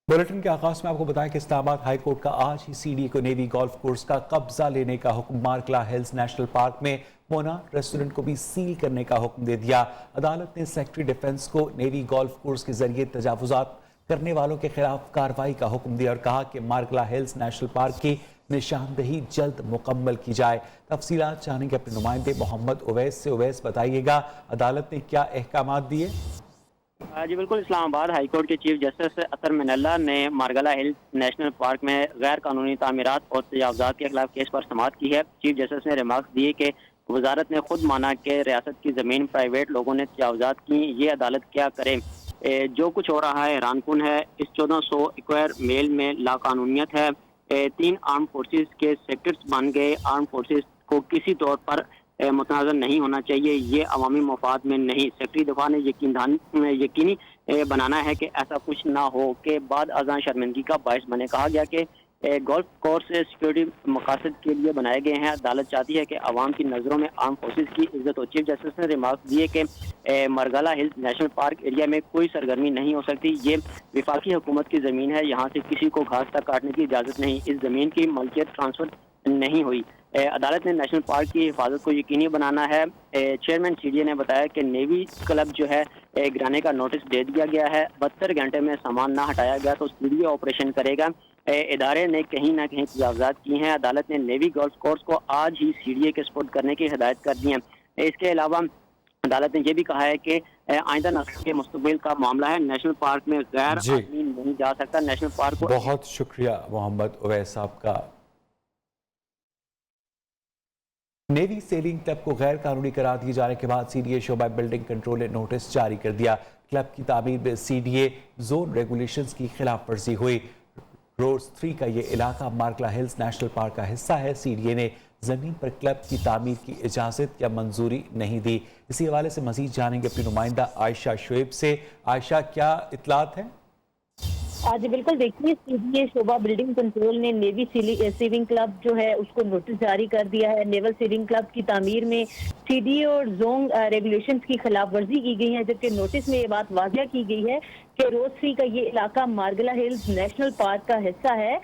Bulletin के आगाज में आपको बताएं कि इस्लामाबाद हाई कोर्ट का आज ही सीडीए को नेवी गोल्फ कोर्स का कब्जा लेने का हुक्म। मार्कला हिल्स नेशनल पार्क में मोना रेस्टोरेंट को भी सील करने का हुक्म दे दिया। अदालत ने सेक्रेटरी डिफेंस को नेवी गोल्फ कोर्स के जरिए तजावुजात करने वालों के खिलाफ कार्रवाई का हुक्म दिया और कहा कि मार्कला हिल्स नेशनल पार्क की निशानदही जल्द मुकम्मल की जाए। तफसीलात जानेंगे अपने नुमाइंदे मोहम्मद उवैस से। उवैस, बताइएगा अदालत ने क्या अहकामात दिए? जी बिल्कुल, इस्लामाबाद हाई कोर्ट के चीफ जस्टिस अतर मिनल्ला ने मार्गला हिल्स नेशनल पार्क में गैर कानूनी तामीरात और तजावुजात के खिलाफ केस पर समाअत की है। चीफ जस्टिस ने रिमार्क्स दिए कि वजारत ने खुद माना कि रियासत की ज़मीन प्राइवेट लोगों ने तजावुजात की, ये अदालत क्या करे। जो कुछ हो रहा है हैरानकुन है। इस 1400 एक्वायर मेल में लाकानूनियत है। 3 आर्म फोर्सेस के सेक्टर्स बन गए। आर्म फोर्सेस को किसी तौर पर मुतनाज़र नहीं होना चाहिए, ये अवामी मफाद में नहीं। सेक्रेटरी दफा ने यकीनी बनाना है कि ऐसा कुछ ना हो कि बाद अज़ां शर्मिंदगी का बायस बने। कहा गया कि गोल्फ कोर्स सिक्योरिटी मकासद के लिए बनाए गए हैं। अदालत चाहती है कि आवाम की नज़रों में आर्म फोर्सेस की इज्जत हो। चीफ जस्टिस ने रिमार्क दिए कि Margalla hills national park area में कोई सरगर्मी नहीं हो सकती। ये विफाकी हुकूमत की ज़मीन है, यहाँ से किसी को घास तक काटने की इजाज़त नहीं। इस ज़मीन की मलकियत ट्रांसफ़र नहीं हुई। अदालत ने नेशनल पार्क की हिफाजत को यकीनी बनाना है। चेयरमैन सीडीए ने बताया कि नेवी क्लब जो है गिराने का नोटिस दे दिया गया है। 72 घंटे में सामान ना हटाया गया तो सीडीए ऑपरेशन करेगा। इदारे ने कहीं ना कहीं तजावुजात की हैं। अदालत ने नेवी गोल्फ कोर्स को आज ही सीडीए के सपुर्द करने की हिदायत कर दी है। इसके अलावा अदालत ने यह भी कहा है कि आइंदा नस्ल के मुस्तकबिल का मामला है। नेशनल पार्क में गैर आदमी नहीं जा सकता। नेशनल पार्क को बहुत शुक्रिया मोहम्मद उवैस साहब का। नेवी सेलिंग क्लब को गैर कानूनी करार दिए जाने के बाद सीडीए शोबा बिल्डिंग कंट्रोल ने नोटिस जारी कर दिया। क्लब की तामीर में सीडीए जोन रेगुलेशंस की खिलाफ वर्जी हुई। रोड्स 3 का ये इलाका मार्कला हिल्स नेशनल पार्क का हिस्सा है। सीडीए ने जमीन पर क्लब की तामीर की इजाजत या मंजूरी नहीं दी। इसी हवाले से मजीद जानेंगे अपनी नुमाइंदा आयशा शुएब से। आयशा, क्या इतलात है? जी बिल्कुल, देखिए सीडीए शोबा बिल्डिंग कंट्रोल ने नेवी सेलिंग क्लब जो है उसको नोटिस जारी कर दिया है। नेवल सेलिंग क्लब की तामीर में सीडीए और जोन रेगुलेशंस की खिलाफ वर्जी की गई है, जबकि नोटिस में ये बात वाज़िया की गई है कि रोड 3 का ये इलाका मार्गला हिल्स नेशनल पार्क का हिस्सा है।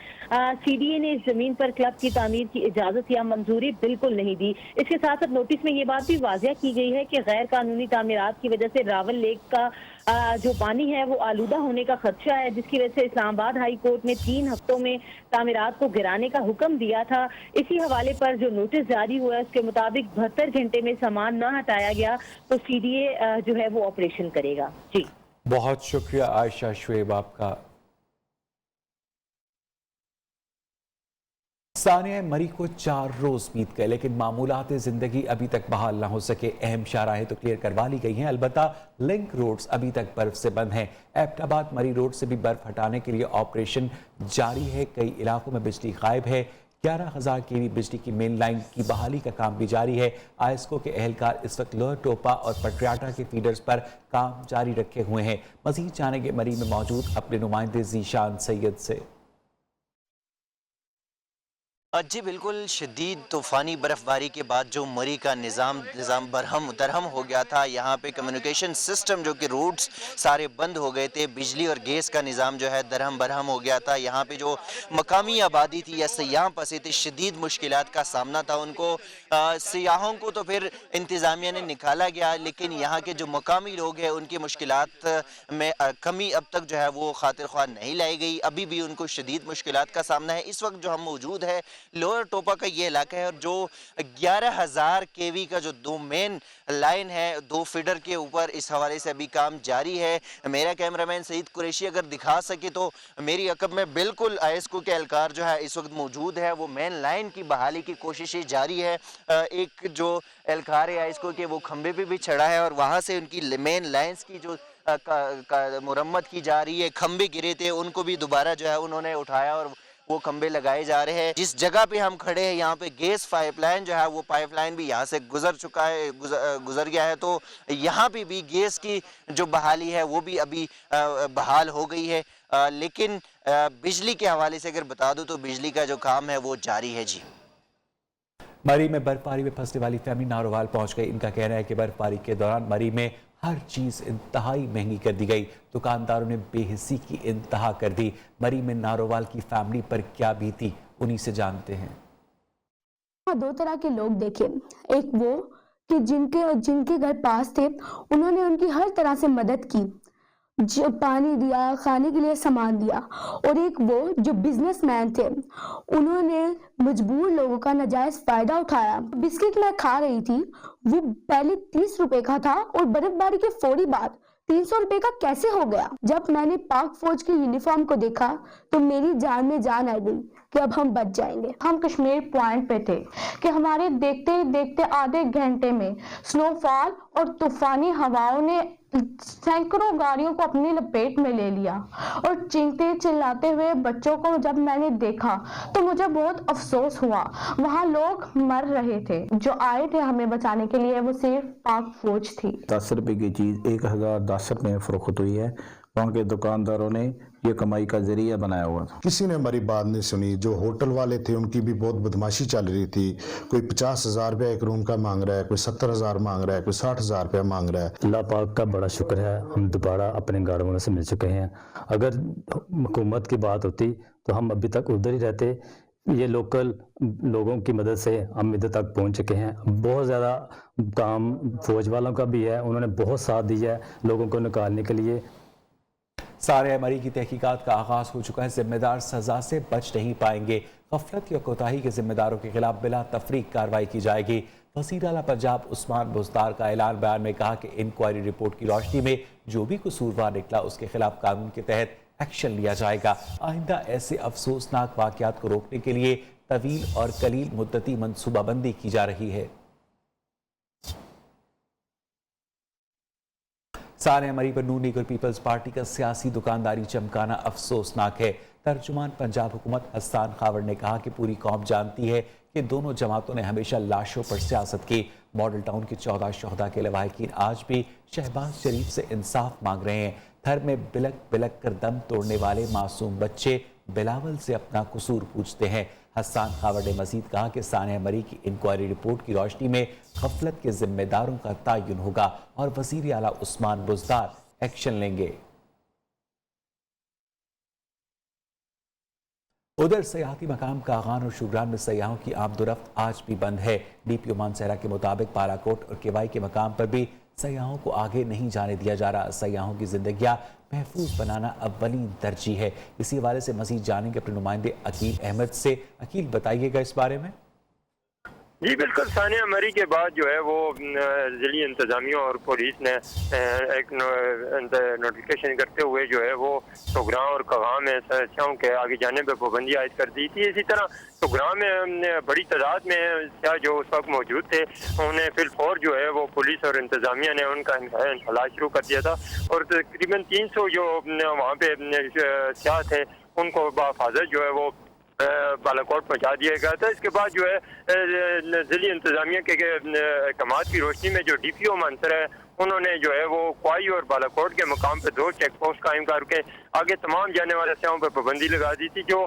सीडीए ने इस जमीन पर क्लब की तामीर की इजाजत या मंजूरी बिल्कुल नहीं दी। इसके साथ साथ नोटिस में ये बात भी वाज़िया की गई है कि गैर कानूनी तामीरात की वजह से रावल लेक का जो पानी है वो आलूदा होने का खदशा है, जिसकी वजह से इस्लामाबाद हाई कोर्ट ने 3 हफ्तों में तामीरात को गिराने का हुक्म दिया था। इसी हवाले पर जो नोटिस जारी हुआ है उसके मुताबिक 72 घंटे में सामान ना हटाया गया तो सीडीए जो है वो ऑपरेशन करेगा। जी बहुत शुक्रिया आयशा शुएब आपका। सानिया मरी को 4 रोज बीत गए लेकिन मामूलात जिंदगी अभी तक बहाल ना हो सके। अहम शाहराहें तो क्लियर करवा ली गई हैं, अलबत्ता लिंक रोड्स अभी तक बर्फ से बंद हैं। एबटाबाद मरी रोड से भी बर्फ हटाने के लिए ऑपरेशन जारी है। कई इलाकों में बिजली गायब है। 11,000 केवी बिजली की मेन लाइन की बहाली का काम भी जारी है। आयस्को के एहलकार इस वक्त लोअर टोपा और पटरियाटा के फीडर्स पर काम जारी रखे हुए हैं। मजीद जानेंगे मरी में मौजूद अपने नुमाइंदे जीशान सैयद से। जी बिल्कुल, शदीद तूफ़ानी बर्फ़बारी के बाद जो मरी का निज़ाम बरहम दरहम हो गया था। यहाँ पे कम्युनिकेशन सिस्टम जो कि रोड्स सारे बंद हो गए थे। बिजली और गैस का निज़ाम जो है दरहम बरहम हो गया था। यहाँ पे जो मकामी आबादी थी या सयाह फंसे थे, शदीद मुश्किलात का सामना था उनको। सियाहों को तो फिर इंतज़ामिया ने निकाला गया, लेकिन यहाँ के जो मकामी लोग हैं उनकी मुश्किलात में कमी अब तक जो है वो खातिर ख्वाह नहीं लाई गई। अभी भी उनको शदीद मुश्किलात का सामना है। इस वक्त जो हम मौजूद है लोअर टोपा का ये इलाका है और जो 11,000 केवी का जो 2 मेन लाइन है 2 फीडर के ऊपर, इस हवाले से अभी काम जारी है। मेरा कैमरामैन सईद कुरैशी अगर दिखा सके तो मेरी अकब में बिल्कुल आयस्को के एहलकार जो है इस वक्त मौजूद है। वो मेन लाइन की बहाली की कोशिशें जारी है। एक जो एहलकार है आयस्को के वो खंबे पे भी चढ़ा है और वहाँ से उनकी मेन लाइन्स की जो मुरम्मत की जा रही है। खंबे गिरे थे उनको भी दोबारा जो है उन्होंने उठाया और वो खंबे लगाए जा रहे हैं। जिस जगह पे हम खड़े हैं यहाँ पे गैस पाइपलाइन जो है वो पाइपलाइन भी यहाँ से गुजर चुका है, गुजर गया है। तो यहाँ पे भी गैस की जो बहाली है वो भी अभी बहाल हो गई है। लेकिन बिजली के हवाले से अगर बता दूं तो बिजली का जो काम है वो जारी है। जी मरी में बर्फबारी में फंसने वाली फैमिली नारोवाल पहुंच गई। इनका कहना है कि बर्फबारी के दौरान मरी में हर चीज इंतहाई महंगी कर दी गई। दुकानदारों ने बेहिसी की इंतहा कर दी। मरी में नारोवाल की फैमिली पर क्या बीती, उन्हीं से जानते हैं। दो तरह के लोग देखे, एक वो कि जिनके घर पास थे, उन्होंने उनकी हर तरह से मदद की, जो पानी दिया, खाने के लिए सामान दिया, और एक वो जो बिजनेसमैन थे, उन्होंने मजबूर लोगों का नाजायज फायदा उठाया। बिस्किट मैं खा रही थी, वो पहले 30 रुपए का था और बर्फबारी के फौरी बाद 300 रुपए का कैसे हो गया। जब मैंने पाक फौज के यूनिफॉर्म को देखा तो मेरी जान में जान आ गई कि अब हम बच जाएंगे। हम कश्मीर पॉइंट पे थे कि हमारे देखते देखते आधे घंटे में स्नोफॉल और तूफानी हवाओं ने सैकड़ों गाड़ियों को अपनी लपेट में ले लिया, और चीखते चिल्लाते हुए बच्चों को जब मैंने देखा तो मुझे बहुत अफसोस हुआ। वहाँ लोग मर रहे थे। जो आए थे हमें बचाने के लिए वो सिर्फ पाक फौज थी। 10 रुपए की चीज 1010 रुपए में फरोख्त हुई है। वहाँ के दुकानदारों ने ये कमाई का जरिया बनाया हुआ था। किसी ने हमारी बात नहीं सुनी। जो होटल वाले थे उनकी भी बहुत बदमाशी चल रही थी। कोई 50,000 रुपया एक रूम का मांग रहा है, कोई 70,000 मांग रहा है, कोई 60,000 रुपया मांग रहा है। अल्लाह पाक का बड़ा शुक्र है, हम दोबारा अपने घर वालों से मिल चुके हैं। अगर हुकूमत की बात होती तो हम अभी तक उधर ही रहते। ये लोकल लोगों की मदद से हम इधर तक पहुंच चुके हैं। बहुत ज़्यादा काम फौज वालों का भी है, उन्होंने बहुत साथ दिया है लोगों को निकालने के लिए। सारे मरी की तहकीकात का आगाज हो चुका है। जिम्मेदार सजा से बच नहीं पाएंगे। गफलत या कोताही के जिम्मेदारों के खिलाफ बिला तफरीक कार्रवाई की जाएगी। वज़ीर आला पंजाब उस्मान बुज़दार का ऐलान। बयान में कहा कि इंक्वायरी रिपोर्ट की रोशनी में जो भी कसूरवार निकला उसके खिलाफ कानून के तहत एक्शन लिया जाएगा। आइंदा ऐसे अफसोसनाक वाक़यात को रोकने के लिए तवील और कलील मुद्दती मनसूबाबंदी की जा रही है। सारे मरी पर नून लीग और पीपल्स पार्टी का सियासी दुकानदारी चमकाना अफसोसनाक है। तर्जुमान पंजाब हुकूमत हसन खावर ने कहा कि पूरी कौम जानती है कि दोनों जमातों ने हमेशा लाशों पर सियासत की। मॉडल टाउन के 14 शोहदा के लवाहिकीन आज भी शहबाज शरीफ से इंसाफ मांग रहे हैं। थर में बिलक बिलक कर दम तोड़ने वाले मासूम बच्चे बिलावल से अपना कसूर पूछते हैं। हसन खावर ने मजीद कहा कि सानिया मरी की इंक्वायरी रिपोर्ट की रोशनी में गफलत के जिम्मेदारों का तयन होगा और वज़ीर आला उस्मान बुज़दार एक्शन लेंगे। उधर सयाहती मकाम कागान और शुगरान में सयाहों की आमदोरफ्त आज भी बंद है। डीपीओ मानसहरा के मुताबिक बालाकोट और केवाई के मकाम पर भी सयाहों को आगे नहीं जाने दिया जा रहा। सयाहों की जिंदगियां महफूज बनाना अव्वलीन तरजीह है। इसी हवाले से मजीद जानेंगे अपने नुमाइंदे अकील अहमद से। अकील, बताइएगा इस बारे में। जी बिल्कुल, सानिया मरी के बाद जो है वो ज़िली इंतज़ामिया और पुलिस ने एक नोटिफिकेशन करते हुए जो है वो टोगरां और कगां में स्याहों के आगे जाने पर पाबंदी आयद कर दी थी। इसी तरह टोगरां में बड़ी तादाद में स्याह जो उस वक्त मौजूद थे उन्हें फिलफौर जो है वो पुलिस और इंतज़ामिया ने उनका इंखला शुरू कर दिया था और तकरीबन 300 जो वहाँ पे स्याह थे उनको बाफाजत जो है वो बालाकोट पहुँचा दिया गया था। इसके बाद जो है ज़िली इंतज़ामिया के अहकामात की रोशनी में जो DPO मानसर है उन्होंने जो है वो क्वाई और बालाकोट के मकाम पर 2 चेक पोस्ट कायम करके आगे तमाम जाने वाले स्याहों पर पाबंदी लगा दी थी, जो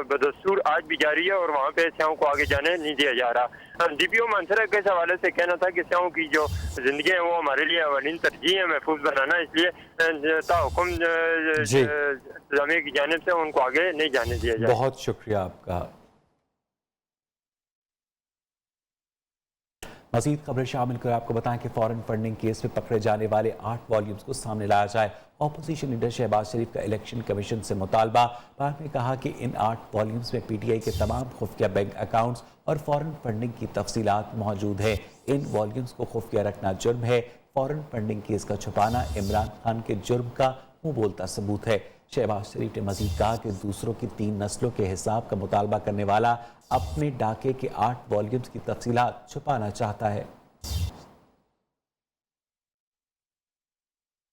बदस्तूर आज भी जारी है और वहाँ पे स्याहों को आगे जाने नहीं दिया जा रहा। DPO मानसरा के इस हवाले से कहना था कि स्याहों की जो जिंदगी है वो हमारे लिए अवलीन तरजीह है महफूज बनाना, इसलिए ताहुकुम इंतज़ामिया की जानिब से उनको आगे नहीं जाने दिया जाए। बहुत शुक्रिया आपका। मज़ीद खबरें शामिल कर आपको बताएं कि फॉरेन फंडिंग केस में पकड़े जाने वाले 8 वॉल्यूम्स को सामने लाया जाए। ऑपोजिशन लीडर शहबाज शरीफ का इलेक्शन कमीशन से मुतालबा। बाद में कहा कि इन 8 वॉल्यूम्स में PTI के तमाम खुफिया बैंक अकाउंट्स और फॉरेन फंडिंग की तफसीलात मौजूद है। इन वॉल्यूम्स को खुफिया रखना जुर्म है। फॉरेन फंडिंग केस का छुपाना इमरान खान के जुर्म का मुंह बोलता सबूत है। शहबाज शरीफ ने मजीद कहा कि दूसरों की 3 नस्लों के हिसाब का मुतालबा करने वाला अपने डाके के 8 वॉल्यूम्स की तफसीलात छुपाना चाहता है।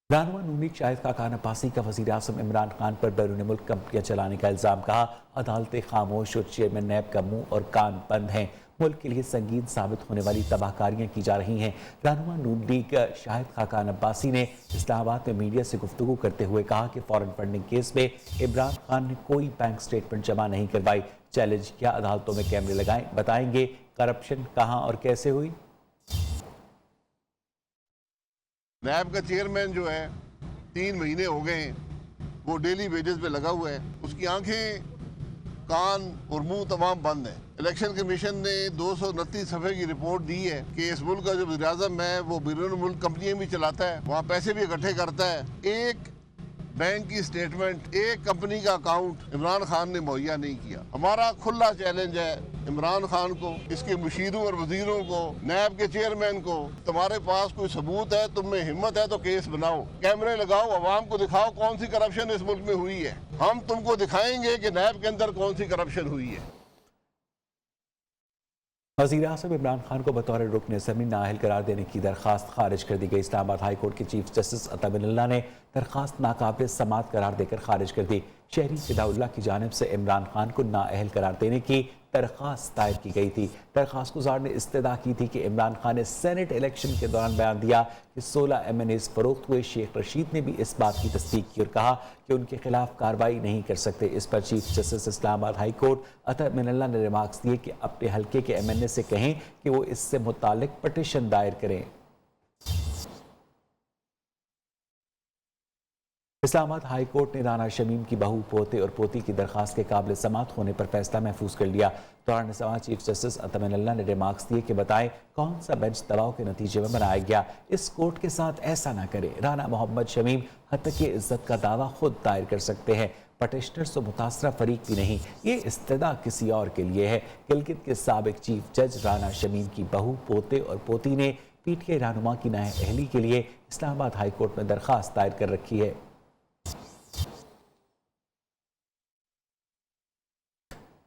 रहनुमा नून लीग शाहिद खाकान अब्बासी का वज़ीर आज़म इमरान खान पर बैरून मुल्क कंपनियां चलाने का इल्ज़ाम। कहा अदालतें खामोश और चेयरमैन नैब का मुंह और कान बंद हैं। मुल्क के लिए संगीन साबित होने वाली तबाहकारियां की जा रही हैं। रहनुमा नून लीग शाहिद खाकान अब्बासी ने इस्लामाबाद में मीडिया से गुफ्तगू करते हुए कहा कि फॉरेन फंडिंग केस में इमरान खान ने कोई बैंक स्टेटमेंट जमा नहीं करवाई। चैलेंज किया अदालतों में कैमरे लगाएं, बताएंगे करप्शन कहां और कैसे हुई। نیب کا چیئرمین جو ہے 3 مہینے ہو گئے ہیں، وہ ڈیلی ویجز پہ لگا ہوا ہے، اس کی آنکھیں کان اور منہ تمام بند ہیں۔ الیکشن کمیشن نے 229 صفحے کی رپورٹ دی ہے کہ اس ملک کا جو وزیر اعظم ہے وہ بیرون ملک کمپنیاں بھی چلاتا ہے، وہاں پیسے بھی اکٹھے کرتا ہے، ایک بینک کی سٹیٹمنٹ، ایک کمپنی کا اکاؤنٹ عمران خان نے مہیا نہیں کیا۔ ہمارا کھلا چیلنج ہے عمران خان کو، اس کے مشیروں اور وزیروں کو، نیب کے چیئرمین کو، تمہارے پاس کوئی ثبوت ہے، تم میں ہمت ہے تو کیس بناؤ، کیمرے لگاؤ، عوام کو دکھاؤ کون سی کرپشن اس ملک میں ہوئی ہے۔ ہم تم کو دکھائیں گے کہ نیب کے اندر کون سی کرپشن ہوئی ہے۔ وزیر اعظم عمران خان کو بطور رکن اسمبلی نااہل قرار دینے کی درخواست خارج کر دی گئی۔ اسلام آباد ہائی کورٹ کے چیف جسٹس عطا من اللہ نے درخواست ناقابل سماعت قرار دے کر خارج کر دی۔ شہری فدا اللہ کی جانب سے عمران خان کو نااہل قرار دینے کی درخواست دائر کی گئی تھی۔ درخواست گزار نے استدعا کی تھی کہ عمران خان نے سینٹ الیکشن کے دوران بیان دیا کہ 16 MNAs فروخت ہوئے۔ شیخ رشید نے بھی اس بات کی تصدیق کی اور کہا کہ ان کے خلاف کارروائی نہیں کر سکتے۔ اس پر چیف جسٹس اسلام آباد ہائی کورٹ عطا من اللہ نے ریمارکس دیے کہ اپنے حلقے کے MNA سے کہیں کہ وہ اس سے متعلق پٹیشن دائر کریں۔ اسلام آباد ہائی کورٹ نے رانا شمیم کی بہو، پوتے اور پوتی کی درخواست کے قابل سماعت ہونے پر فیصلہ محفوظ کر لیا۔ دوران سماعت چیف جسٹس عطا من اللہ نے ریمارکس دیے کہ بتائیں کون سا بینچ دباؤ کے نتیجے میں بنایا گیا، اس کورٹ کے ساتھ ایسا نہ کرے۔ رانا محمد شمیم حتیٰ کہ عزت کا دعویٰ خود دائر کر سکتے ہیں، پٹیشنر تو متاثرہ فریق بھی نہیں، یہ استدعا کسی اور کے لیے ہے۔ گلگت کے سابق چیف جج رانا شمیم کی بہو، پوتے اور پوتی نے PTI رہنما کی نااہلی کے لیے اسلام آباد ہائی کورٹ میں درخواست دائر کر رکھی ہے۔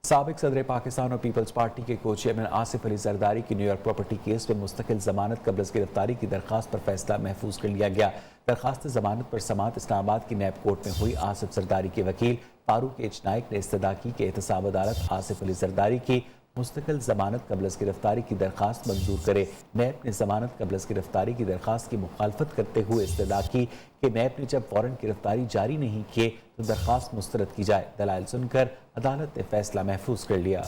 سابق صدر پاکستان اور پیپلز پارٹی کے کو چیئرمین آصف علی زرداری کی نیو یارک پراپرٹی کیس میں مستقل ضمانت قبل از گرفتاری کی درخواست پر فیصلہ محفوظ کر لیا گیا۔ درخواست ضمانت پر سماعت اسلام آباد کی نیب کورٹ میں ہوئی۔ آصف زرداری کے وکیل فاروق ایچ نائک نے استدعا کی کہ احتساب عدالت آصف علی زرداری کی مستقل ضمانت قبل از گرفتاری کی درخواست منظور کرے۔ نیب نے ضمانت قبل از گرفتاری کی درخواست کی مخالفت کرتے ہوئے استدعا کی کہ نیب نے جب فوراً گرفتاری جاری نہیں کیے تو درخواست مسترد کی جائے۔ دلائل سن کر عدالت نے فیصلہ محفوظ کر لیا۔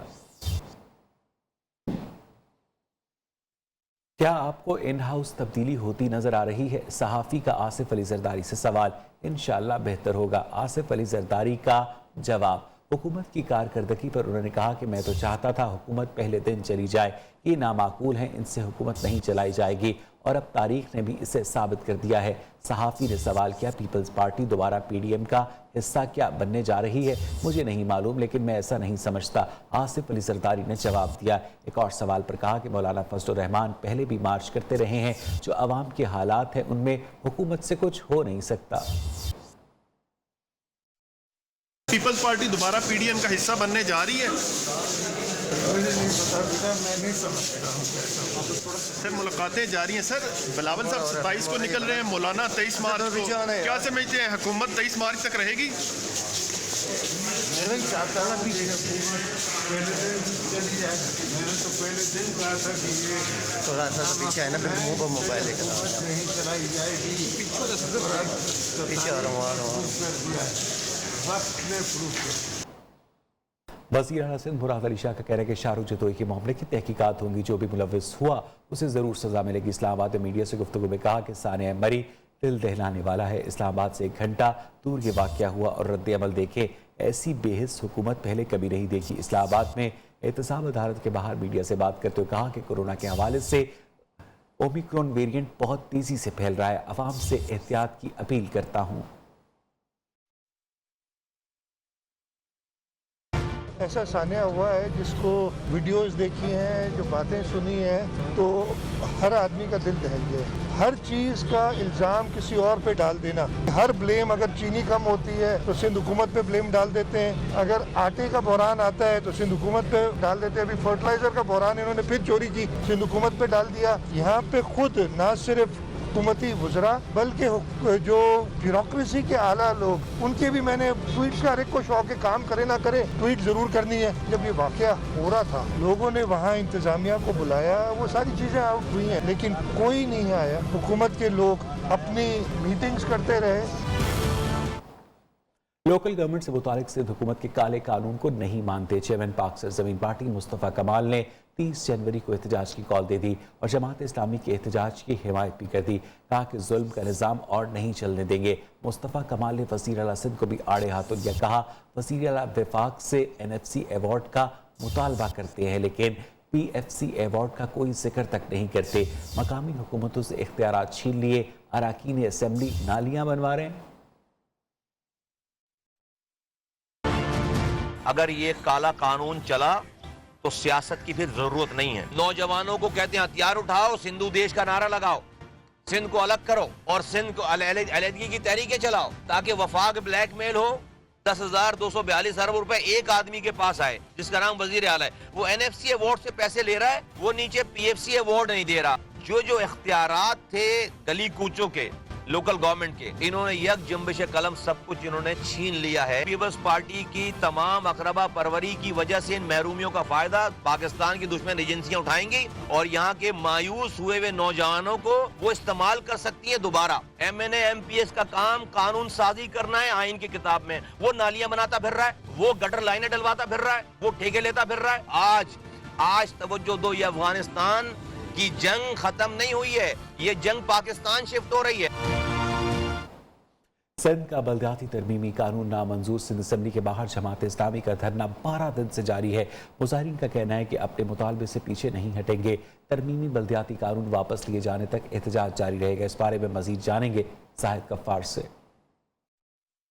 کیا آپ کو ان ہاؤس تبدیلی ہوتی نظر آ رہی ہے؟ صحافی کا آصف علی زرداری سے سوال۔ انشاءاللہ بہتر ہوگا۔ آصف علی زرداری کا جواب، حکومت کی کارکردگی پر انہوں نے کہا کہ میں تو چاہتا تھا حکومت پہلے دن چلی جائے، یہ نامعقول ہے، ان سے حکومت نہیں چلائی جائے گی اور اب تاریخ نے بھی اسے ثابت کر دیا ہے۔ صحافی نے سوال کیا پیپلز پارٹی دوبارہ PDM کا حصہ کیا بننے جا رہی ہے؟ مجھے نہیں معلوم، لیکن میں ایسا نہیں سمجھتا، آصف علی زرداری نے جواب دیا۔ ایک اور سوال پر کہا کہ مولانا فضل الرحمان پہلے بھی مارچ کرتے رہے ہیں، جو عوام کے حالات ہیں ان میں حکومت سے کچھ ہو نہیں سکتا۔ پیپلز پارٹی دوبارہ PDM کا حصہ بننے جا رہی ہے؟ سر ملاقاتیں جاری ہیں۔ سر بلاول صاحب 27 کو نکل رہے ہیں، مولانا 23 مارچ کو، کیا سمجھتے ہیں حکومت 23 مارچ تک رہے گی؟ تھوڑا سا پیچھے ہے نا، پھر منہ پر موبائل لے کر پیچھے آ رہا ہوں۔ وزیر اعلیٰ سندھ مراد علی شاہ کا کہنا ہے کہ شاہ رخ جتوئی کے معاملے کی تحقیقات ہوں گی، جو بھی ملوث ہوا اسے ضرور سزا ملے گی۔ اسلام آباد میں میڈیا سے گفتگو میں کہا کہ سانحہ مری دل دہلانے والا ہے۔ اسلام آباد سے 1 گھنٹہ دور یہ واقعہ ہوا اور رد عمل دیکھے، ایسی بے حس حکومت پہلے کبھی نہیں دیکھی۔ اسلام آباد میں احتساب عدالت کے باہر میڈیا سے بات کرتے ہوئے کہا کہ کورونا کے حوالے سے اومیکرون ویرینٹ بہت تیزی سے پھیل رہا ہے، عوام سے احتیاط کی اپیل کرتا ہوں۔ ایسا سانحہ ہوا ہے جس کو ویڈیوز دیکھی ہیں، جو باتیں سنی ہیں، تو ہر آدمی کا دل دہل گیا۔ ہر چیز کا الزام کسی اور پہ ڈال دینا، ہر بلیم، اگر چینی کم ہوتی ہے تو سندھ حکومت پہ بلیم ڈال دیتے ہیں، اگر آٹے کا بحران آتا ہے تو سندھ حکومت پہ ڈال دیتے ہیں۔ ابھی فرٹیلائزر کا بحران انہوں نے پھر چوری کی، سندھ حکومت پہ ڈال دیا۔ یہاں پہ خود نہ صرف حکومتی وزراء بلکہ جو بیوروکریسی کے اعلیٰ لوگ، ان کے بھی میں نے ٹویٹ کا ہر ایک کو شوق ہے، کام کرے نہ کرے ٹویٹ ضرور کرنی ہے۔ جب یہ واقعہ ہو رہا تھا لوگوں نے وہاں انتظامیہ کو بلایا، وہ ساری چیزیں آؤٹ ہوئی ہیں، لیکن کوئی نہیں آیا۔ حکومت کے لوگ اپنی میٹنگز کرتے رہے۔ लोकल गवर्नमेंट से मुतालिक सिंध हुकूमत के काले कानून को नहीं मानते। चेयरमैन पाक सरजमीन पार्टी मुस्तफ़ा कमाल ने 30 जनवरी को एहतजाज की कॉल दे दी और जमात इस्लामी के एहतजाज की हिमायत भी कर दी। कहा कि जुल्म का निज़ाम और नहीं चलने देंगे। मुस्तफ़ा कमाल ने वज़ीर आला सिंध को भी आड़े हाथों लिया। कहा वज़ीर आला वफाक से NFC अवार्ड का मुतालबा करते हैं लेकिन PFC अवार्ड का कोई जिक्र तक नहीं करते। मकामी हुकूमतों से इख्तियारात छीन लिए। अराकीन असेंबली नालियां बनवा रहे हैं। अगर ये काला कानून चला तो सियासत की फिर जरूरत नहीं है। नौजवानों को कहते हैं हथियार उठाओ, सिंधु देश का नारा लगाओ, सिंध को अलग करो और सिंध को अलहदगी की तहरीकें चलाओ ताकि वफाक ब्लैकमेल हो। 10,242 अरब रुपए एक आदमी के पास आए जिसका नाम वजीर आला है, वो NFC अवार्ड से पैसे ले रहा है, वो नीचे PFC अवार्ड नहीं दे रहा। जो इख्तियारात थे गली कूचों के लोकल गवर्नमेंट के, इन्होंने यक जंबिश कलम सब कुछ इन्होंने छीन लिया है। पीपल्स पार्टी की तमाम अकरबा परवरी की वजह से इन महरूमियों का फायदा पाकिस्तान की दुश्मन एजेंसियां उठाएंगी और यहाँ के मायूस हुए हुए नौजवानों को वो इस्तेमाल कर सकती है दोबारा। MNA MPS का काम कानून साजी करना है आइन की किताब में, वो नालियां बनाता फिर रहा है, वो गटर लाइनें डलवाता फिर रहा है, वो ठेके लेता फिर रहा है। आज तवज्जो दो, ये अफगानिस्तान की जंग खत्म नहीं हुई है, ये जंग पाकिस्तान शिफ्ट हो रही है। सिंध का बलदियाती तरमीमी कानून नामंजूर। सिंध असेंबली के बाहर जमात इस्लामी का धरना 12 दिन से जारी है। मुजाहिरीन का कहना है कि अपने मुतालबे से पीछे नहीं हटेंगे। तरमीमी बलदियाती कानून वापस लिए जाने तक एहतजाज जारी रहेगा। इस बारे में मजीद जानेंगे शाहिद गफ्फार से।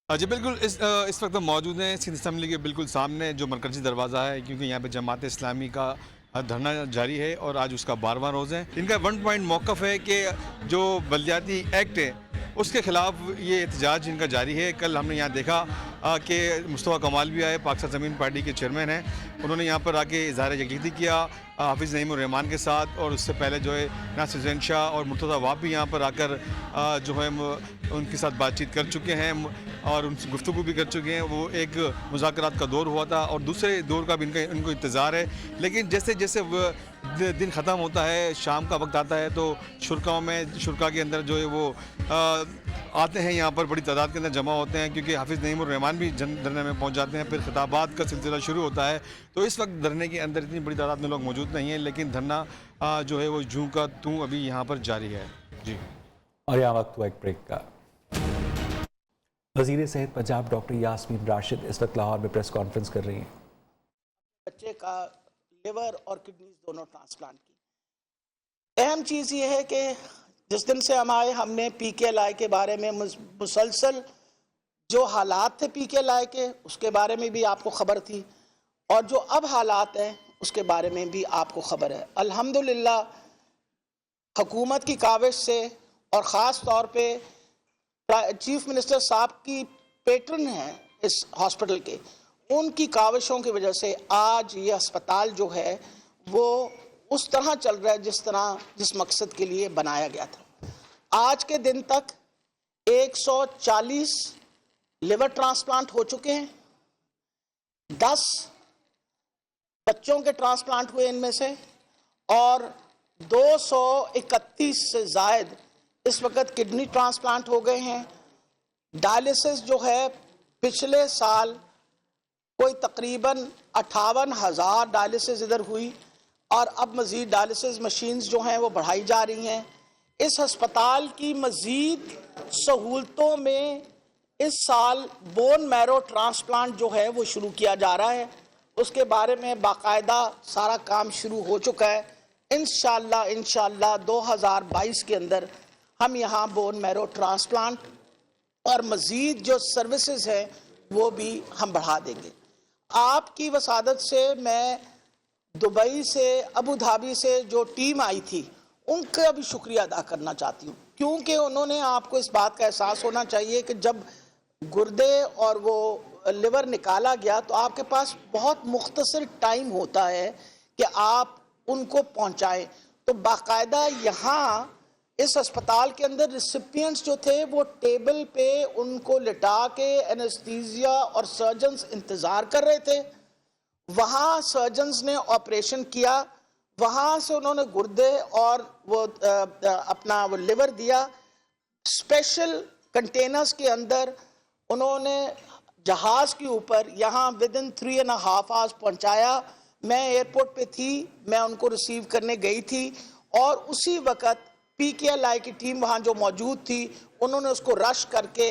जी बिल्कुल, इस वक्त हम मौजूद हैं सिंध असेंबली के बिल्कुल सामने जो मरकजी दरवाज़ा है, क्योंकि यहाँ पे जमात इस्लामी का धरना जारी है और आज उसका 12वां रोज़ है। इनका 1 पॉइंट मौक़िफ़ है कि जो बलदियाती एक्ट है उसके ख़िलाफ़ ये एहतजाज इनका जारी है। कल हमने यहाँ देखा कि मुस्तफ़ा कमाल भी आए, पाक सरजमीन पार्टी के चेयरमैन हैं, उन्होंने यहाँ पर आके इज़हार यकीनती किया हाफिज़ नईमुर रहमान के साथ, और उससे पहले जो है नासिर हुसैन शाह और मुर्तज़ा वाब भी यहाँ पर आकर जो है उनके साथ बातचीत कर चुके हैं और उनसे गुफ्तगू भी कर चुके हैं। वो एक मुज़ाकरात का दौर हुआ था और दूसरे दौर का भी इनको इंतज़ार है। लेकिन जैसे जैसे दिन ख़त्म होता है, शाम का वक्त आता है, तो शुरका के अंदर जो है वो आते हैं, यहाँ पर बड़ी तादाद के अंदर जमा होते हैं, क्योंकि हाफिज़ नईमुर रहमान भी धरने में पहुँच जाते हैं। फिर खिताबात का सिलसिला शुरू होता है। तो इस वक्त धरने के अंदर इतनी बड़ी तादाद में लोग मौजूद नहीं हैं, लेकिन धरना जो है वो जूं का तूं अभी यहाँ पर जारी है। जी, और यहाँ वक्त हुआ एक ब्रेक का। वज़ीर सेहत पंजाब डॉक्टर यास्मीन राशिद इस वक्त लाहौर में प्रेस कॉन्फ्रेंस कर रही हैं। बच्चे का लिवर और किडनीज दोनों ट्रांसप्लांट की। अहम चीज़ ये है कि जिस दिन से हम आए हमने PKLI के बारे में मुसलसल जो हालात थे PKLI के उसके बारे में भी आपको खबर थी, और जो अब हालात हैं उसके बारे में भी आपको खबर है। अल्हम्दुलिल्लाह हुकूमत की काविश से और ख़ास तौर पे चीफ मिनिस्टर साहब की पेट्रन हैं इस हॉस्पिटल के, उनकी काविशों की वजह से आज ये अस्पताल जो है वो उस तरह चल रहा है जिस मकसद के लिए बनाया गया था। आज के दिन तक 140 लिवर ट्रांसप्लांट हो चुके हैं, 10 बच्चों के ट्रांसप्लांट हुए इनमें से, और 231 से ज़ायद इस वक्त किडनी ट्रांसप्लांट हो गए हैं। डायलिसिस जो है पिछले साल कोई तकरीबन 58,000 डायलिसिस इधर हुई, और अब मज़ीद डायलिसिस मशीन्स जो हैं वो बढ़ाई जा रही हैं। इस हस्पताल की मज़ीद सहूलतों में इस साल बोन मैरो ट्रांसप्लांट जो है वो शुरू किया जा रहा है, उसके बारे में बाकायदा सारा काम शुरू हो चुका है। इंशाअल्लाह 2022 के अंदर हम यहाँ बोन मैरो ट्रांसप्लांट और मज़ीद जो सर्विसेज हैं वो भी हम बढ़ा देंगे। आपकी वसादत से मैं दुबई से, अबू धाबी से जो टीम आई थी उनका भी शुक्रिया अदा करना चाहती हूँ, क्योंकि उन्होंने, आपको इस बात का एहसास होना चाहिए कि जब गुर्दे और वो लिवर निकाला गया तो आपके पास बहुत मुख्तसर टाइम होता है कि आप उनको पहुँचाएँ। तो बाकायदा यहाँ इस अस्पताल के अंदर रिसिपिएंट्स जो थे वो टेबल पे उनको लिटा के एनेस्थीसिया और सर्जन्स इंतज़ार कर रहे थे। वहाँ सर्जन्स ने ऑपरेशन किया, वहाँ से उन्होंने गुर्दे और वो अपना वो लिवर दिया। स्पेशल कंटेनर्स के अंदर उन्होंने जहाज़ के ऊपर यहाँ विदिन 3.5 आवर्स पहुँचाया। मैं एयरपोर्ट पे थी, मैं उनको रिसीव करने गई थी और उसी वक्त PKLI की टीम वहाँ जो मौजूद थी उन्होंने उसको रश करके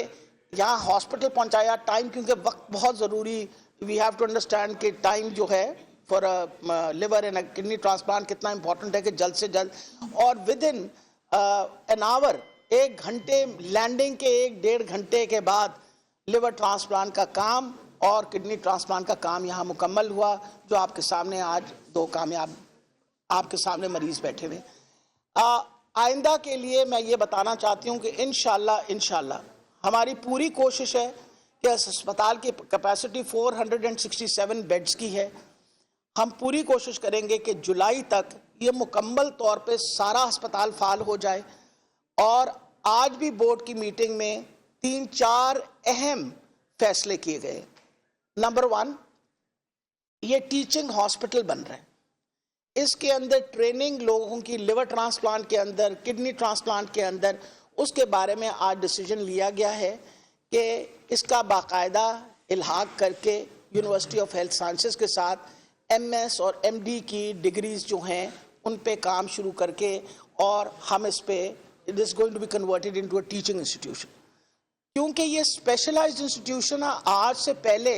यहाँ हॉस्पिटल पहुँचाया। टाइम, क्योंकि वक्त बहुत ज़रूरी, वी हैव टू अंडरस्टैंड कि टाइम जो है for liver and kidney transplant कितना इंपॉर्टेंट है कि जल्द से जल्द, और विदिन एन आवर, 1 घंटे, लैंडिंग के 1-1.5 घंटे के बाद लिवर ट्रांसप्लांट का काम और किडनी ट्रांसप्लांट का काम यहाँ मुकम्मल हुआ, जो आपके सामने आज 2 कामयाब आपके सामने मरीज बैठे हुए। आइंदा के लिए मैं ये बताना चाहती हूँ कि इंशाल्लाह हमारी पूरी कोशिश है कि इस अस्पताल की कैपेसिटी 467 बेड्स की है। हम पूरी कोशिश करेंगे कि जुलाई तक ये मुकम्मल तौर पे सारा अस्पताल फाल हो जाए। और आज भी बोर्ड की मीटिंग में 3-4 अहम फैसले किए गए। नंबर 1, ये टीचिंग हॉस्पिटल बन रहा है, इसके अंदर ट्रेनिंग लोगों की लिवर ट्रांसप्लांट के अंदर, किडनी ट्रांसप्लांट के अंदर, उसके बारे में आज डिसीजन लिया गया है कि इसका बाकायदा इल्हाक करके यूनिवर्सिटी ऑफ हेल्थ साइंसेस के साथ MS और MD की डिग्रीज जो हैं उन पे काम शुरू करके, और हम इस पे it is going to be converted into a teaching institution. क्योंकि ये स्पेशलाइज्ड इंस्टीट्यूशन है, आज से पहले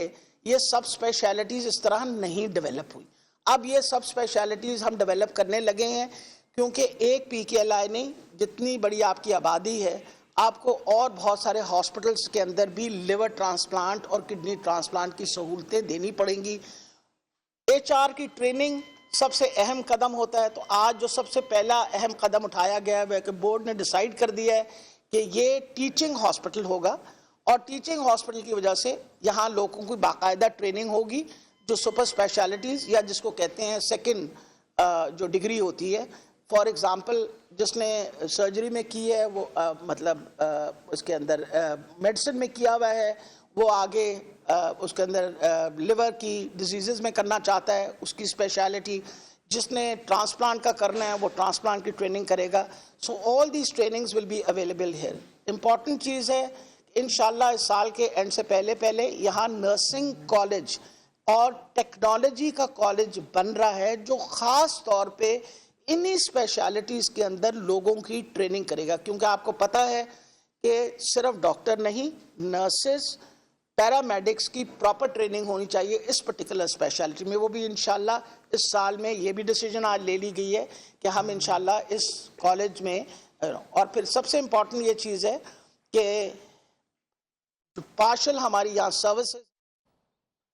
ये सब स्पेशलिटीज़ इस तरह नहीं डेवलप हुई। अब ये सब स्पेशलिटीज़ हम डेवलप करने लगे हैं, क्योंकि एक PKLI नहीं, जितनी बड़ी आपकी आबादी है, आपको और बहुत सारे हॉस्पिटल्स के अंदर भी लिवर ट्रांसप्लांट और किडनी ट्रांसप्लांट की सहूलतें देनी पड़ेंगी। HR की ट्रेनिंग सबसे अहम कदम होता है, तो आज जो सबसे पहला अहम कदम उठाया गया है कि बोर्ड ने डिसाइड कर दिया है कि ये टीचिंग हॉस्पिटल होगा, और टीचिंग हॉस्पिटल की वजह से यहाँ लोगों की बाकायदा ट्रेनिंग होगी, जो सुपर स्पेशलिटीज़ या जिसको कहते हैं सेकंड जो डिग्री होती है। फॉर एग्ज़ाम्पल, जिसने सर्जरी में की है वो उसके अंदर मेडिसिन में किया हुआ है, वो आगे उसके अंदर लिवर की डिजीज़ में करना चाहता है, उसकी स्पेशलिटी। जिसने ट्रांसप्लांट का करना है वो ट्रांसप्लांट की ट्रेनिंग करेगा। So all these trainings will be available here. Important चीज़ है, इंशाल्लाह इस साल के एंड से पहले यहाँ नर्सिंग कॉलेज और टेक्नोलॉजी का कॉलेज बन रहा है, जो ख़ास तौर पे इन्हीं स्पेशलिटीज़ के अंदर लोगों की ट्रेनिंग करेगा। क्योंकि आपको पता है कि सिर्फ डॉक्टर नहीं, नर्सेस, पैरामेडिक्स की प्रॉपर ट्रेनिंग होनी चाहिए इस पर्टिकुलर स्पेशलिटी में। वो भी इंशाल्लाह इस साल में ये भी डिसीजन आज ले ली गई है कि हम इंशाल्लाह इस कॉलेज में, और फिर सबसे इम्पॉर्टेंट ये चीज़ है कि पार्शल हमारी यहाँ सर्विसेज।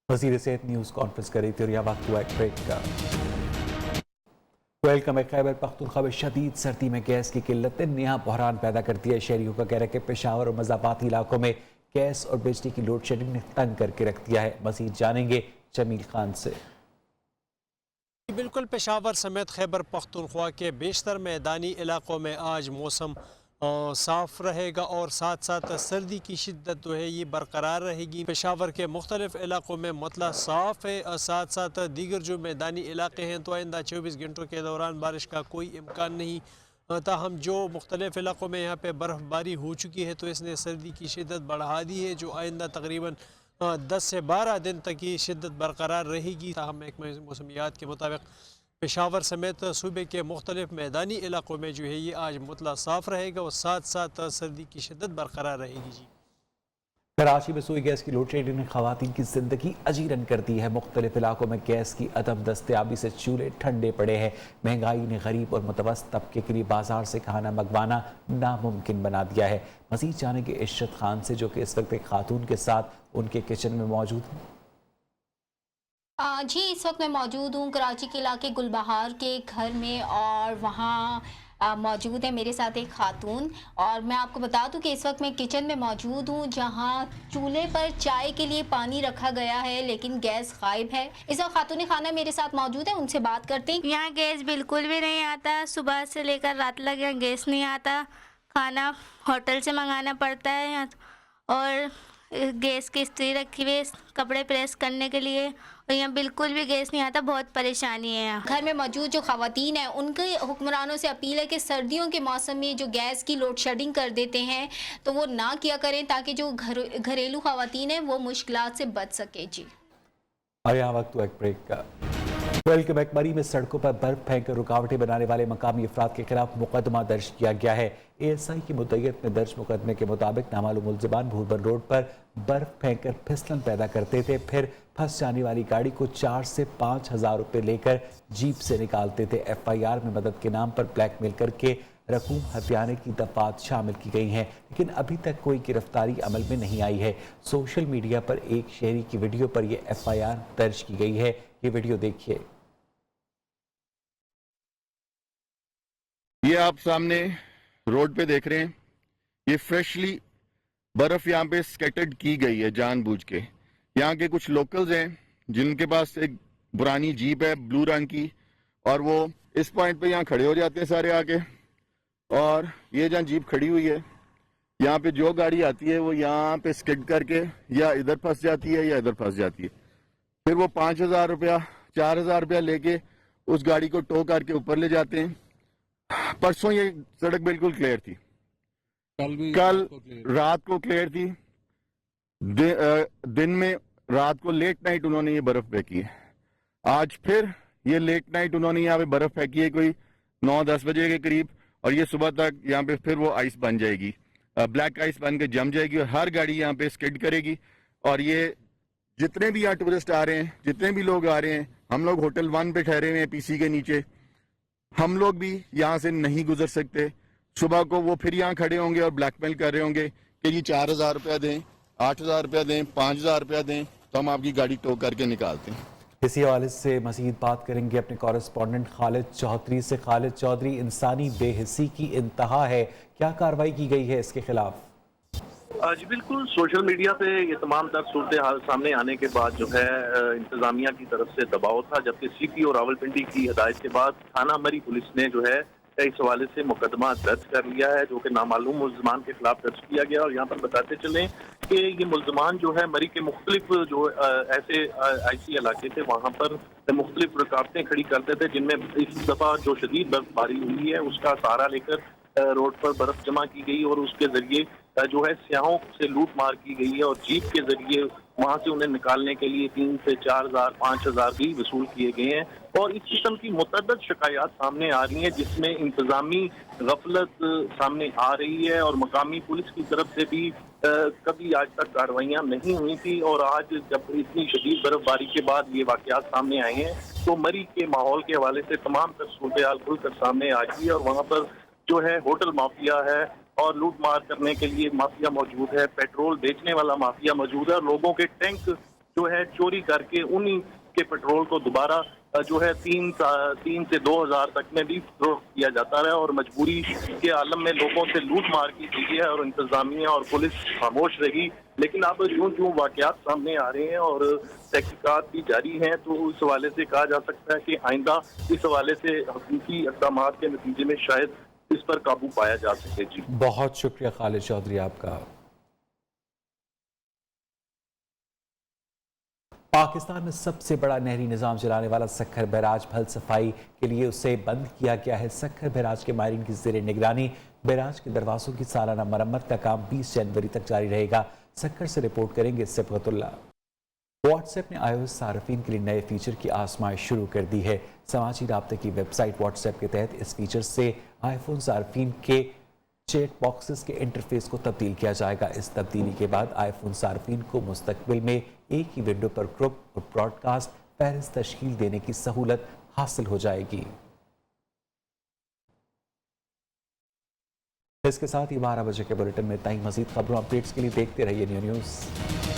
वज़ीर सेहत न्यूज़ कॉन्फ्रेंस कर रही थी और यह वक्त हुआ एक ब्रेक का। वेलकम है। खैबर पख्तूनख्वा में शदीद सर्दी में गैस की किल्लत ने नया बहरान पैदा कर दिया है। शहरियों का कहना है कि पेशावर और मज़ाबाती इलाकों में गैस और बिजली की लोड शेडिंग ने तंग करके रख दिया है। मज़ीद जानेंगे जमील खान से। बिल्कुल, पेशावर समेत खैबर पख्तूनख्वा के बेशतर मैदानी इलाकों में आज मौसम साफ़ रहेगा और साथ साथ सर्दी की शिद्दत जो है ये बरकरार रहेगी। पेशावर के मुख्तलिफ इलाकों में मतला साफ़ है, साथ साथ दीगर जो मैदानी इलाके हैं तो आइंदा 24 घंटों के दौरान बारिश का कोई इम्कान नहीं। ताहम जो मुख्तलिफ इलाकों में यहाँ पे बर्फ़बारी हो चुकी है तो इसने सर्दी की शिद्दत बढ़ा दी है, जो आइंदा तकरीबन 10 से 12 दिन तक की शिद्दत बरकरार रहेगी। ताहम महकमा मौसमियात के मुताबिक पेशावर समेत सूबे के मुख्तलिफ मैदानी इलाकों में जो है ये आज मुतला साफ़ रहेगा और साथ साथ सर्दी की शिद्दत बरकरार रहेगी। जी, कराची में सुई गैस की लोड शेडिंग ने खवातीन की जिंदगी अजीरन कर दी है। मुख्तलिफ इलाकों में गैस की अदम दस्तयाबी से चूल्हे ठंडे पड़े हैं। महंगाई ने गरीब और मुतवस्सित तबके के लिए बाजार से खाना मंगवाना नामुमकिन बना दिया है। मज़ीद जानेंगे इशरत खान से, जो कि इस वक्त एक खातून के साथ उनके किचन में मौजूद हैं। जी, इस वक्त मैं मौजूद हूँ कराची के इलाके गुलबहार के घर में और वहाँ मौजूद है मेरे साथ एक खातून। और मैं आपको बता दूं कि इस वक्त मैं किचन में मौजूद हूँ, जहाँ चूल्हे पर चाय के लिए पानी रखा गया है लेकिन गैस गायब है। इस वक्त खातून खाना मेरे साथ मौजूद है, उनसे बात करते हैं। यहाँ गैस बिल्कुल भी नहीं आता, सुबह से लेकर रात तक यहाँ गैस नहीं आता, खाना होटल से मंगाना पड़ता है। और गैस की स्त्री रखी हुई है कपड़े प्रेस करने के लिए, और यहाँ बिल्कुल भी गैस नहीं आता, बहुत परेशानी है यहाँ। घर में मौजूद जो खवातीन हैं उनके हुक्मरानों से अपील है कि सर्दियों के मौसम में जो गैस की लोड शेडिंग कर देते हैं तो वो ना किया करें, ताकि जो घरेलू खवातीन हैं वो मुश्किलात से बच सके। जी और यहाँ वक्त हुआ एक ब्रेक का। के मैकमरी में सड़कों पर बर्फ फेंक कर रुकावटें बनाने वाले मकामी अफराद के खिलाफ मुकदमा दर्ज किया गया है। ASI की मुद्दईयत में दर्ज मुकदमे के मुताबिक नामालूम मुल्जिमान भूरबन रोड पर बर्फ फेंक कर फिसलन पैदा करते थे, फिर फंस जाने वाली गाड़ी को 4 से 5 हज़ार रुपये लेकर जीप से निकालते थे। FIR में मदद के नाम पर ब्लैकमेल करके रकूम हथियाने की दफात शामिल की गई हैं, लेकिन अभी तक कोई गिरफ्तारी अमल में नहीं आई है। सोशल मीडिया पर एक शहरी की वीडियो पर यह FIR दर्ज की गई है। ये वीडियो देखिए। ये आप सामने रोड पे देख रहे हैं, ये फ्रेशली बर्फ यहाँ पे स्कैटर्ड की गई है जानबूझ के। यहाँ के कुछ लोकल्स हैं जिनके पास एक पुरानी जीप है ब्लू रंग की, और वो इस पॉइंट पे यहाँ खड़े हो जाते हैं सारे आके, और ये जहाँ जीप खड़ी हुई है यहाँ पे जो गाड़ी आती है वो यहाँ पे स्किड करके या इधर फंस जाती है या इधर फंस जाती है। फिर वो 5,000 रुपया 4,000 रुपया लेके उस गाड़ी को टो करके ऊपर ले जाते हैं। परसों ये सड़क बिल्कुल क्लियर थी, कल रात को क्लियर थी, दिन में रात को लेट नाइट उन्होंने ये बर्फ फेंकी है। आज फिर ये लेट नाइट उन्होंने यहाँ पे बर्फ फेंकी है कोई 9-10 बजे के करीब, और ये सुबह तक यहाँ पे फिर वो आइस बन जाएगी, ब्लैक आइस बन के जम जाएगी और हर गाड़ी यहाँ पे स्किड करेगी। और ये जितने भी यहाँ टूरिस्ट आ रहे हैं, जितने भी लोग आ रहे हैं, हम लोग होटल 1 पे ठहरे हुए हैं PC के नीचे, हम लोग भी यहाँ से नहीं गुजर सकते। सुबह को वो फिर यहाँ खड़े होंगे और ब्लैकमेल कर रहे होंगे कि जी 4,000 रुपया दें, 8,000 रुपया दें, 5,000 रुपया दें तो हम आपकी गाड़ी टो करके निकालते हैं। इसी हवाले से मज़ीद बात करेंगे अपने कॉरेस्पॉन्डेंट खालिद चौधरी से। खालिद चौधरी, इंसानी बेहिसी की इंतहा है, क्या कार्रवाई की गई है इसके खिलाफ? जी बिल्कुल, सोशल मीडिया पे ये तमाम तर सूरत हाल सामने आने के बाद जो है इंतजामिया की तरफ से दबाव था, जबकि CPO रावलपिंडी की हिदायत के बाद थाना मरी पुलिस ने जो है इस हवाले से मुकदमा दर्ज कर लिया है, जो कि नामालूम मुल्जिमान के खिलाफ दर्ज किया गया। और यहाँ पर बताते चलें कि ये मुल्जिमान जो है मरी के मुख्तलिफ जो ऐसे ऐसी इलाके थे वहाँ पर मुख्तलिफ रुकावटें खड़ी करते थे, जिनमें इस दफ़ा जो शदीद बर्फबारी हुई है उसका सहारा लेकर रोड पर बर्फ जमा की गई और उसके जरिए जो है सियाहों से लूट मार की गई है, और जीप के जरिए वहां से उन्हें निकालने के लिए 3 से 4,000 5,000 भी वसूल किए गए हैं। और इस किस्म की मुतअद्दिद शिकायत सामने आ रही हैं, जिसमें इंतजामी गफलत सामने आ रही है और मकामी पुलिस की तरफ से भी कभी आज तक कार्रवाइयाँ नहीं हुई थी। और आज जब इतनी शदीद बर्फबारी के बाद ये वाकयात सामने आए हैं तो मरी के माहौल के हवाले से तमाम तर सूरत हाल खुलकर सामने आ गई है। और वहाँ पर जो है होटल माफिया है और लूट मार करने के लिए माफिया मौजूद है, पेट्रोल बेचने वाला माफिया मौजूद है, और लोगों के टैंक जो है चोरी करके उन्हीं के पेट्रोल को दोबारा जो है 3 से 2,000 तक में भी फरोख्त किया जाता है। और मजबूरी के आलम में लोगों से लूट मार की गई है और इंतजामिया और पुलिस खामोश रही। लेकिन अब यूं वाकयात सामने आ रहे हैं और तहकीकात भी जारी हैं, तो इस हवाले से कहा जा सकता है कि आइंदा इस हवाले से हकीकी इक़दाम के नतीजे में शायद इस पर काबू पाया जा सके। जी बहुत शुक्रिया खालिद चौधरी आपका। पाकिस्तान में सबसे बड़ा नहरी निज़ाम चलाने वाला सक्खर बैराज फल सफाई के लिए उसे बंद किया गया है। सक्खर बैराज के माहिरीन की ज़ेर निगरानी बैराज के दरवाज़ों की सालाना मरम्मत का काम 20 जनवरी तक जारी रहेगा। सक्खर से रिपोर्ट करेंगे सिफतुल्लाह। व्हाट्सएप ने iOS सार्फिन के लिए नए फीचर की आजमाइश शुरू कर दी है। समाजी राब्ते की वेबसाइट व्हाट्सएप के तहत इस फीचर से आईफोन सार्फिन के चैट बॉक्सेस के इंटरफेस को तब्दील किया जाएगा। इस तब्दीली के बाद आईफोन सार्फिन को मुस्तकबिल में एक ही विंडो पर ग्रुप और ब्रॉडकास्ट फहरिस्त तश्कील देने की सहूलत हासिल हो जाएगी। इसके साथ ही 12 बजे के बुलेटिन में इतना ही। मजीद खबरों अपडेट्स के लिए देखते रहिए न्यू न्यूज़।